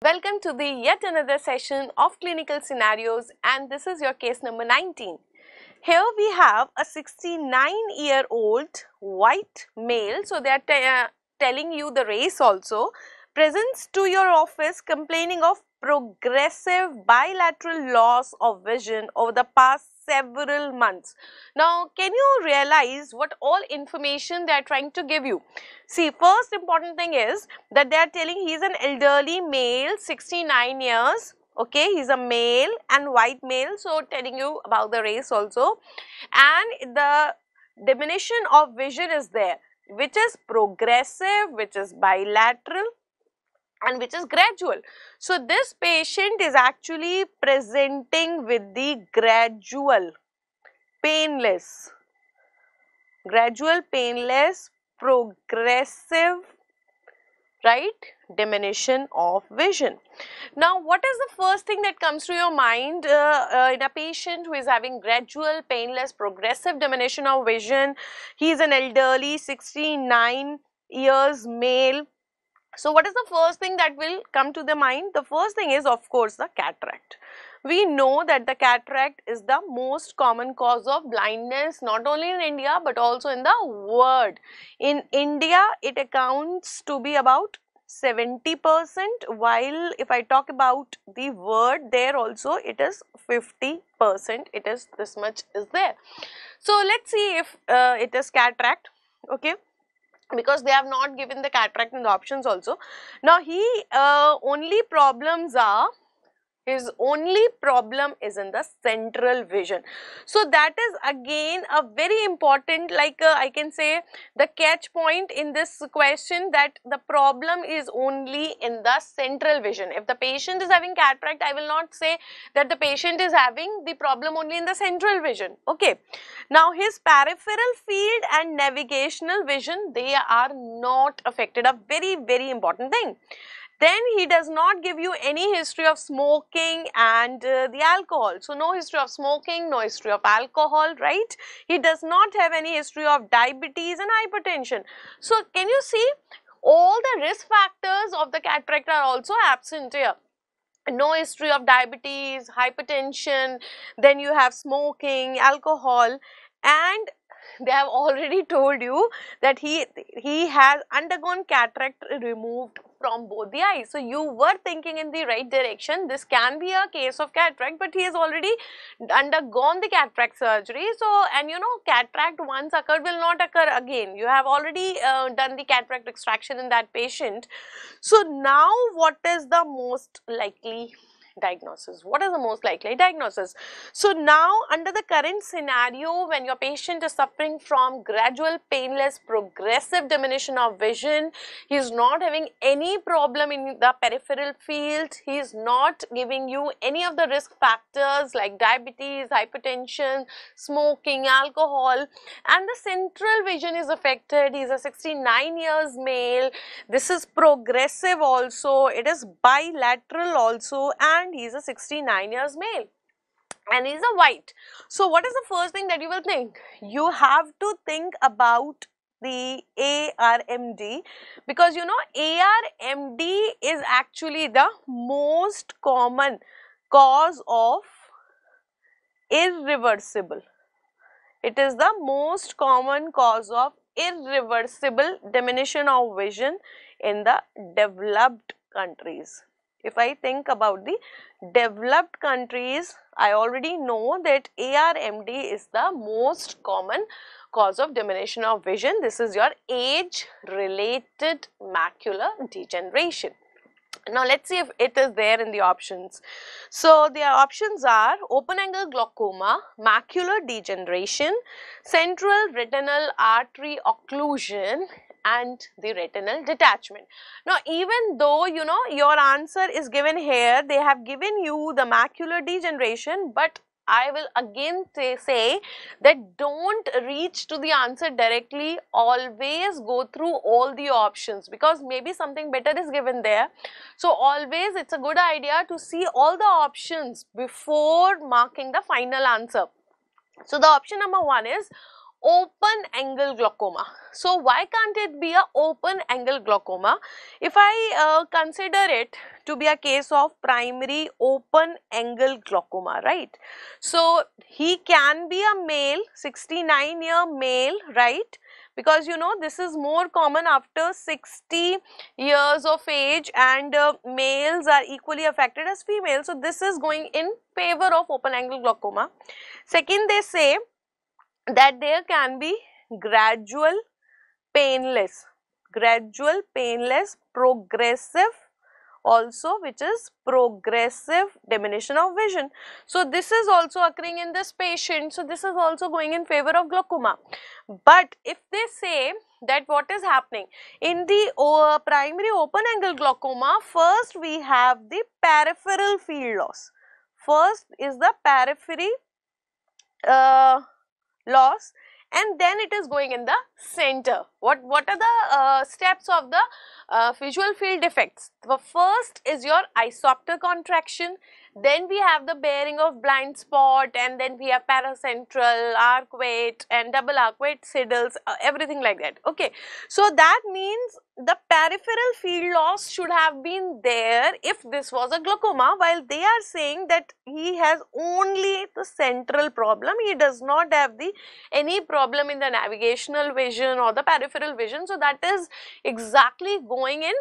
Welcome to the yet another session of clinical scenarios, and this is your case number 19. Here we have a 69-year-old white male, so they are telling you the race also, presents to your office complaining of progressive bilateral loss of vision over the past several months. Now, can you realize what all information they are trying to give you? See, first important thing is that they are telling he is an elderly male, 69 years. Okay, he's a male and white male, so telling you about the race also, and the diminution of vision is there, which is progressive, which is bilateral, and which is gradual. So this patient is actually presenting with the gradual painless progressive, right, diminution of vision. Now, what is the first thing that comes to your mind in a patient who is having gradual, painless, progressive diminution of vision? He is an elderly, 69 years male. So, what is the first thing that will come to the mind? The first thing is, of course, the cataract. We know that the cataract is the most common cause of blindness, not only in India but also in the world. In India, it accounts to be about 70%, while if I talk about the world, there also it is 50%. It is this much is there. So, let's see if it is cataract. Okay, because they have not given the cataract in the options also. Now, his only problem is in the central vision. So that is again a very important, like I can say, the catch point in this question, that the problem is only in the central vision. If the patient is having cataract, I will not say that the patient is having the problem only in the central vision. Okay. Now, his peripheral field and navigational vision, they are not affected. A very important thing. Then he does not give you any history of smoking and the alcohol. So, no history of smoking, no history of alcohol, right? He does not have any history of diabetes and hypertension. So, can you see all the risk factors of the cataract are also absent here? No history of diabetes, hypertension, then you have smoking, alcohol, and they have already told you that he has undergone cataract removed from both the eyes. So you were thinking in the right direction. This can be a case of cataract, but he has already undergone the cataract surgery. So, and you know, cataract once occurred will not occur again. You have already done the cataract extraction in that patient. So now what is the most likely diagnosis? What is the most likely diagnosis? So now, under the current scenario, when your patient is suffering from gradual, painless, progressive diminution of vision, he is not having any problem in the peripheral field, he is not giving you any of the risk factors like diabetes, hypertension, smoking, alcohol, and the central vision is affected. He is a 69 years male. This is progressive also, it is bilateral also, and he is a 69 years male and he is a white. So what is the first thing that you will think? You have to think about the ARMD, because you know ARMD is actually the most common cause of irreversible. It is the most common cause of irreversible diminution of vision in the developed countries. If I think about the developed countries, I already know that ARMD is the most common cause of diminution of vision. This is your age-related macular degeneration. Now, let's see if it is there in the options. So, the options are open angle glaucoma, macular degeneration, central retinal artery occlusion, and the retinal detachment. Now, even though you know your answer is given here, they have given you the macular degeneration, but I will again say that don't reach to the answer directly, always go through all the options, because maybe something better is given there. So always it's a good idea to see all the options before marking the final answer. So the option number 1 is open angle glaucoma. So why can't it be a open angle glaucoma? If I consider it to be a case of primary open angle glaucoma, right? So he can be a male, 69-year male, right? Because you know this is more common after 60 years of age, and males are equally affected as females. So this is going in favor of open angle glaucoma. Second, they say that there can be gradual painless, progressive also, which is progressive diminution of vision. So this is also occurring in this patient. So this is also going in favor of glaucoma. But if they say that what is happening in the primary open angle glaucoma, first we have the peripheral field loss. First is the periphery loss, and then it is going in the center. What are the steps of the visual field defects? The first is your isopter contraction, then we have the bearing of blind spot, and then we have paracentral, arcuate and double arcuate Siddle's, everything like that. Okay, so that means the peripheral field loss should have been there if this was a glaucoma, while they are saying that he has only the central problem, he does not have any problem in the navigational vision or the peripheral vision. So that is exactly going in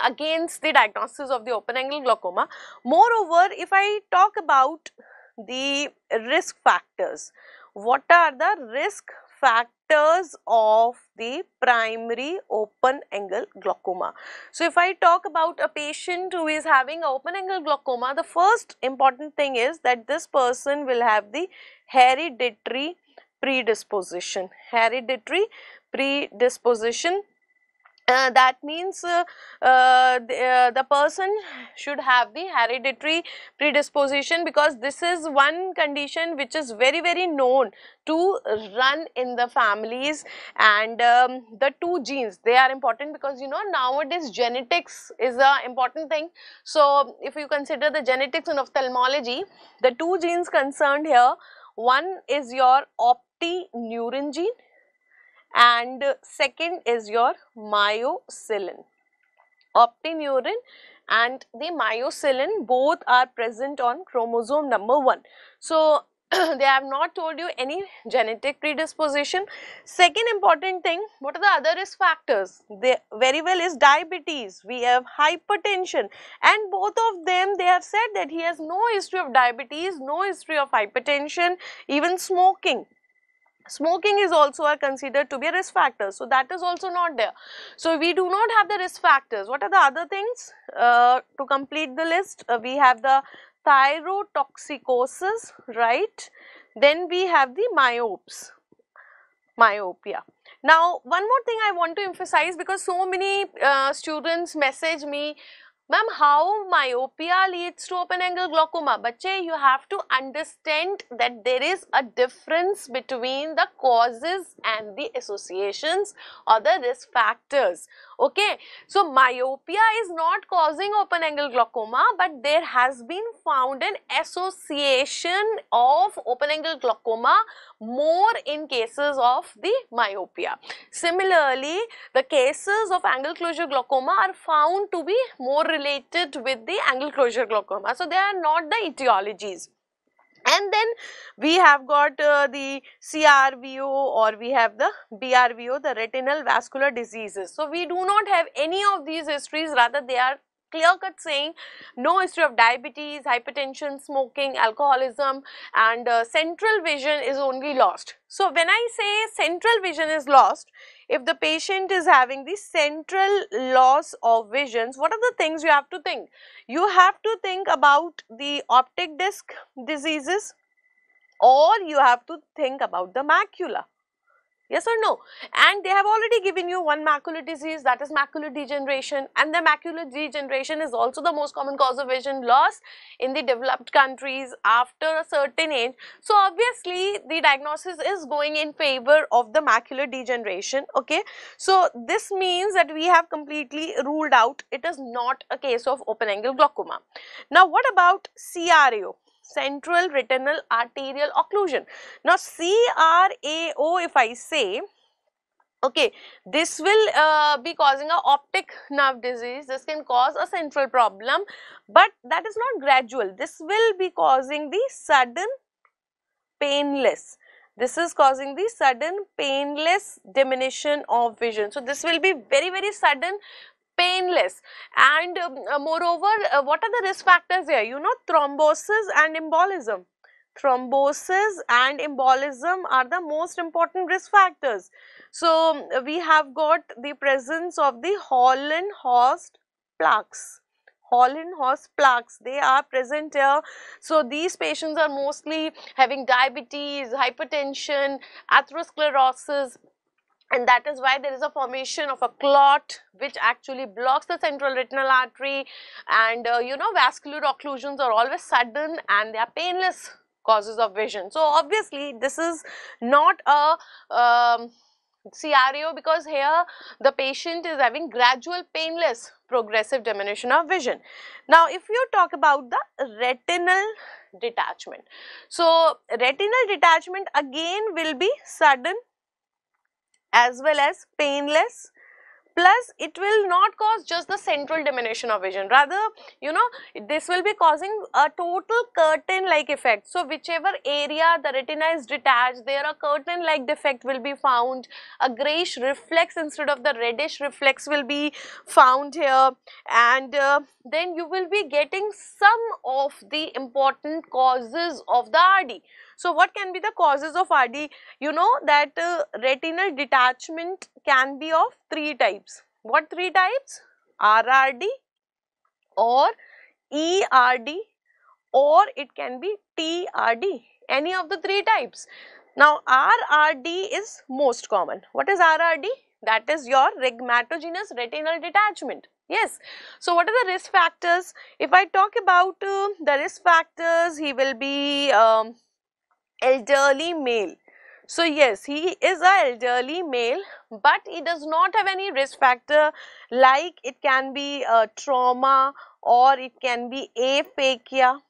against the diagnosis of the open angle glaucoma. Moreover, if I talk about the risk factors, what are the risk factors of the primary open angle glaucoma? So if I talk about a patient who is having open angle glaucoma, the first important thing is that this person will have the hereditary predisposition. That means the person should have the hereditary predisposition, because this is one condition which is very known to run in the families. And the two genes, they are important, because you know nowadays genetics is a important thing. So if you consider the genetics in ophthalmology, the two genes concerned here, one is your optineurin gene and second is your myocilin. Optineurin and the myocilin both are present on chromosome number 1. So they have not told you any genetic predisposition. Second important thing, what are the other risk factors? They very well is diabetes, we have hypertension, and both of them they have said that he has no history of diabetes, no history of hypertension, even smoking. Smoking is also considered to be a risk factor, so that is also not there. So we do not have the risk factors. What are the other things? To complete the list, we have the thyrotoxicosis, right? Then we have the myopia. Now one more thing I want to emphasize, because so many students message me, ma'am, how myopia leads to open angle glaucoma? Bache, you have to understand that there is a difference between the causes and the associations or the risk factors. Okay, so myopia is not causing open angle glaucoma, but there has been found an association of open angle glaucoma more in cases of the myopia. Similarly, the cases of angle closure glaucoma are found to be more related with the angle closure glaucoma. So they are not the etiologies. And then we have got the CRVO, or we have the BRVO, the retinal vascular diseases. So we do not have any of these histories, rather they are clear cut saying no history of diabetes, hypertension, smoking, alcoholism, and central vision is only lost. So when I say central vision is lost, if the patient is having the central loss of visions, what are the things you have to think? You have to think about the optic disc diseases, or you have to think about the macula. Yes or no? And they have already given you one macular disease, that is macular degeneration, and the macular degeneration is also the most common cause of vision loss in the developed countries after a certain age. So obviously the diagnosis is going in favor of the macular degeneration. Okay, so this means that we have completely ruled out it is not a case of open angle glaucoma. Now what about CRAO? central retinal arterial occlusion. Now CRAO, if I say, okay, this will be causing a optic nerve disease. This can cause a central problem, but that is not gradual. This will be causing the sudden painless. This is causing the sudden painless diminution of vision. So this will be very, very sudden, painless. And moreover, what are the risk factors here? You know, thrombosis and embolism. Thrombosis and embolism are the most important risk factors. So we have got the presence of the Hollenhorst plaques. Hollenhorst plaques, they are present here. So these patients are mostly having diabetes, hypertension, atherosclerosis, and that is why there is a formation of a clot which actually blocks the central retinal artery. And you know, vascular occlusions are always sudden and they are painless causes of vision. So obviously this is not a scenario, because here the patient is having gradual painless progressive diminution of vision. Now if you talk about the retinal detachment, so retinal detachment again will be sudden as well as painless, plus it will not cause just the central diminution of vision, rather, you know, this will be causing a total curtain like effect. So whichever area the retina is detached, there a curtain like defect will be found, a greyish reflex instead of the reddish reflex will be found here, and then you will be getting some of the important causes of the RD. So what can be the causes of RD? You know that retinal detachment can be of 3 types. What 3 types? RRD or ERD, or it can be TRD, any of the 3 types. Now RRD is most common. What is RRD? That is your rhegmatogenous retinal detachment. Yes. So what are the risk factors? If I talk about the risk factors, he will be elderly male. So yes, he is a elderly male, but he does not have any risk factor, like it can be trauma, or it can be aphakia,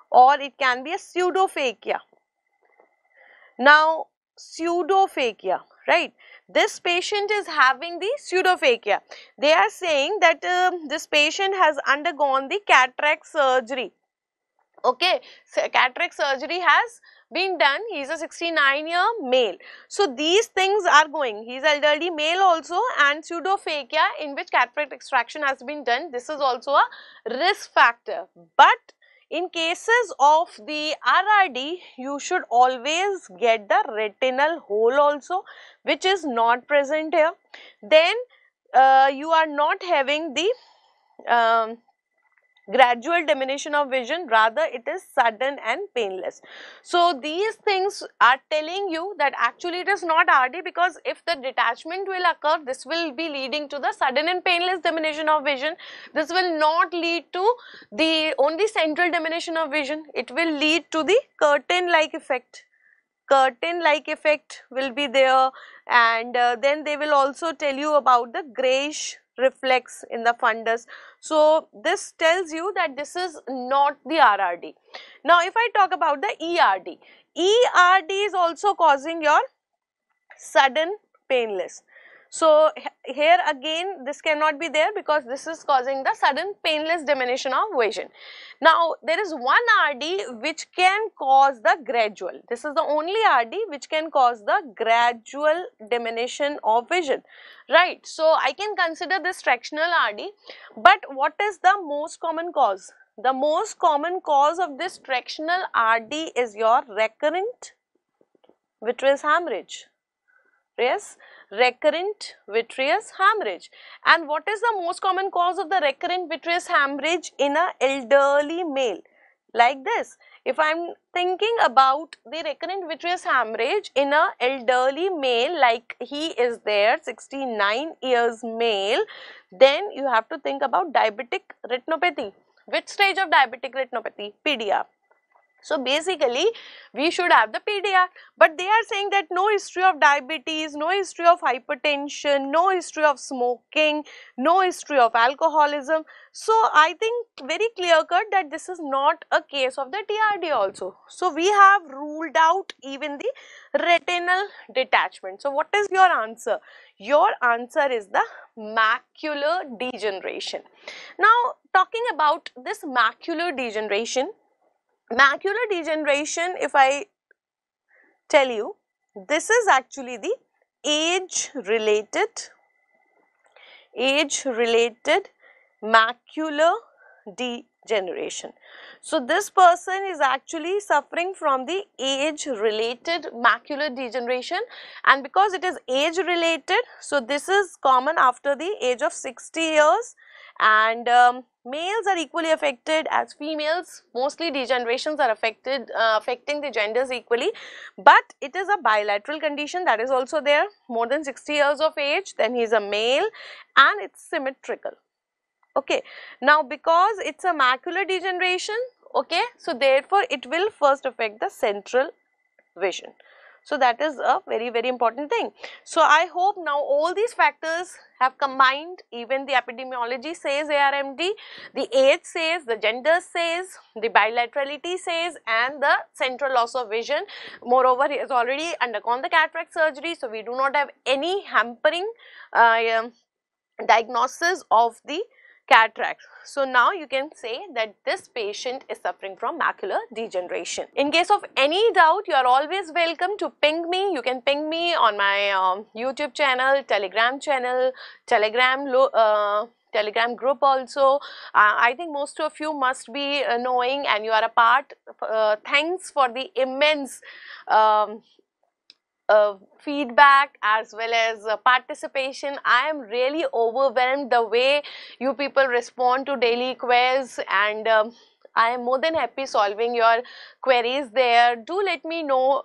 or it can be a pseudophakia. Now pseudophakia, right? This patient is having the pseudophakia. They are saying that this patient has undergone the cataract surgery. Okay, so cataract surgery has been done. He is a 69-year male. So these things are going. He is elderly male also, and pseudophakia in which cataract extraction has been done. This is also a risk factor. But in cases of the RRD, you should always get the retinal hole also, which is not present here. Then you are not having the gradual diminution of vision, rather it is sudden and painless. So these things are telling you that actually it is not RD, because if the detachment will occur, this will be leading to the sudden and painless diminution of vision. This will not lead to the only central diminution of vision, it will lead to the curtain like effect. Curtain like effect will be there, and then they will also tell you about the greyish reflex in the fundus. So this tells you that this is not the RRD. Now if I talk about the ERD, ERD is also causing your sudden painless. So here again this cannot be there, because this is causing the sudden painless diminution of vision. Now there is one RD which can cause the gradual. This is the only RD which can cause the gradual diminution of vision, right? So I can consider this fractional RD. But what is the most common cause? The most common cause of this fractional RD is your recurrent vitreous hemorrhage. Yes, recurrent vitreous hemorrhage. And what is the most common cause of the recurrent vitreous hemorrhage in an elderly male? Like this, if I am thinking about the recurrent vitreous hemorrhage in an elderly male, like he is there, 69 years male, then you have to think about diabetic retinopathy. Which stage of diabetic retinopathy? PDR. So basically we should have the PDR, but they are saying that no history of diabetes, no history of hypertension, no history of smoking, no history of alcoholism. So I think very clear cut that this is not a case of the TRD also. So we have ruled out even the retinal detachment. So what is your answer? Your answer is the macular degeneration. Now talking about this macular degeneration, if I tell you, this is actually the age related macular degeneration. So this person is actually suffering from the age related macular degeneration, and because it is age related, so this is common after the age of 60 years, and males are equally affected as females. Mostly degenerations are affecting the genders equally, but it is a bilateral condition that is also there. More than 60 years of age, then he is a male, and it's symmetrical. Okay, now because it's a macular degeneration, okay, so therefore it will first affect the central vision. So that is a very important thing. So I hope now all these factors have combined. Even the epidemiology says ARMD, the age says, the gender says, the bilaterality says, and the central loss of vision. Moreover, he has already undergone the cataract surgery, so we do not have any hampering diagnosis of the cataract. So now you can say that this patient is suffering from macular degeneration. In case of any doubt, you are always welcome to ping me. You can ping me on my YouTube channel, Telegram channel, Telegram group also. I think most of you must be knowing, and you are a part. Thanks for the immense feedback as well as participation. I am really overwhelmed the way you people respond to daily quiz, and I am more than happy solving your queries there. Do let me know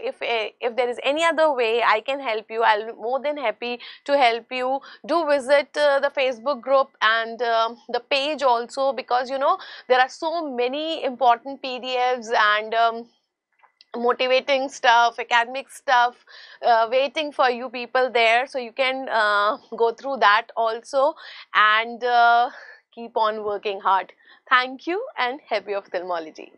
if there is any other way I can help you. I'll be more than happy to help you. Do visit the Facebook group and the page also, because you know there are so many important PDFs and motivating stuff, academic stuff waiting for you people there, so you can go through that also, and keep on working hard. Thank you, and happy ophthalmology.